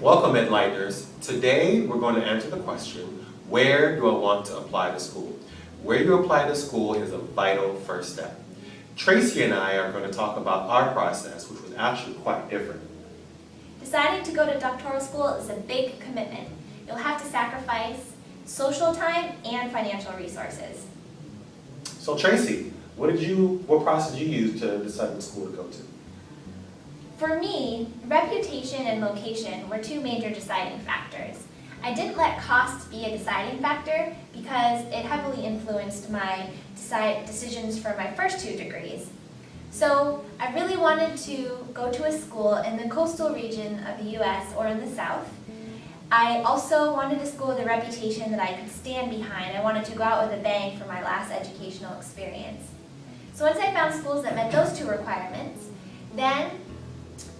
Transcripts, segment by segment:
Welcome, Enlighteners. Today we're going to answer the question, where do I want to apply to school? Where you apply to school is a vital first step. Traci and I are going to talk about our process, which was actually quite different. Deciding to go to doctoral school is a big commitment. You'll have to sacrifice social time and financial resources. So Traci, what process did you use to decide what school to go to? For me, reputation and location were two major deciding factors. I didn't let cost be a deciding factor because it heavily influenced my decisions for my first two degrees. So I really wanted to go to a school in the coastal region of the US or in the South. I also wanted a school with a reputation that I could stand behind. I wanted to go out with a bang for my last educational experience. So once I found schools that met those two requirements, then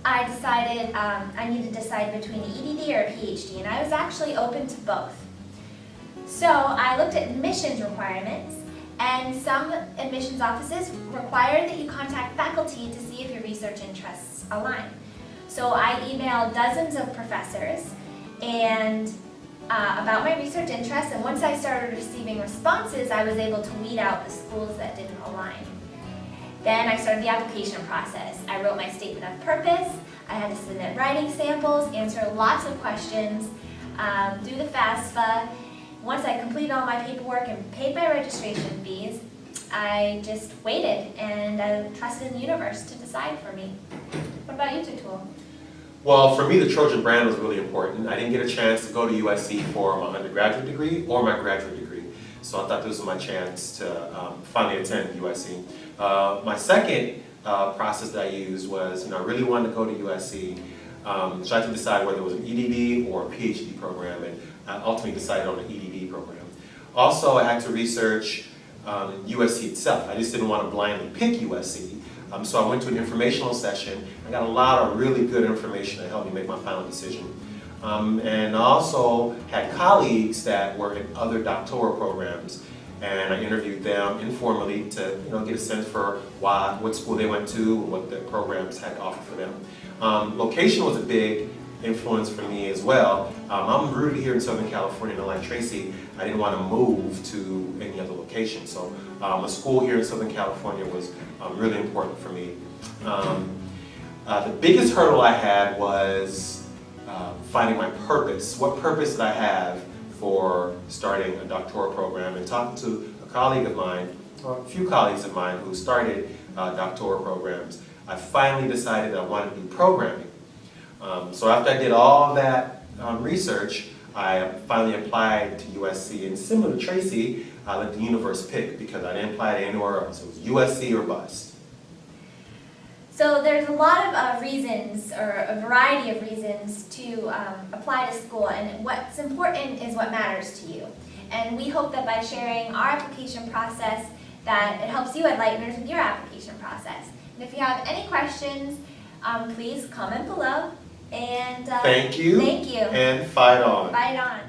I decided I needed to decide between an EDD or a Ph.D., and I was actually open to both. So I looked at admissions requirements, and some admissions offices require that you contact faculty to see if your research interests align. So I emailed dozens of professors and about my research interests, and once I started receiving responses, I was able to weed out the schools that didn't align. Then I started the application process. I wrote my statement of purpose, I had to submit writing samples, answer lots of questions, do the FAFSA. Once I completed all my paperwork and paid my registration fees, I just waited and I trusted in the universe to decide for me. What about you, Toutoule? Well, for me, the Trojan brand was really important. I didn't get a chance to go to USC for my undergraduate degree or my graduate degree. So I thought this was my chance to finally attend USC. My second process that I used was, I really wanted to go to USC. So I had to decide whether it was an EDD or a PhD program, and I ultimately decided on an EDD program. Also, I had to research USC itself. I just didn't want to blindly pick USC. So I went to an informational session. I got a lot of really good information that helped me make my final decision. And I also had colleagues that were in other doctoral programs, and I interviewed them informally to get a sense for what school they went to, what the programs had to offer for them. Location was a big influence for me as well. I'm rooted here in Southern California, and like Traci, I didn't want to move to any other location. So a school here in Southern California was really important for me. The biggest hurdle I had was finding my purpose. What purpose did I have for starting a doctoral program? And talking to a colleague of mine, or a few colleagues of mine who started doctoral programs, I finally decided that I wanted to do programming. So after I did all that research, I finally applied to USC, and similar to Traci, I let the universe pick because I didn't apply to anywhere else. It was USC or bust. So there's a lot of reasons, or a variety of reasons, to apply to school, and what's important is what matters to you. And we hope that by sharing our application process, that it helps you Enlighteners with your application process. And if you have any questions, please comment below. And thank you. Thank you. And fight on. Fight on.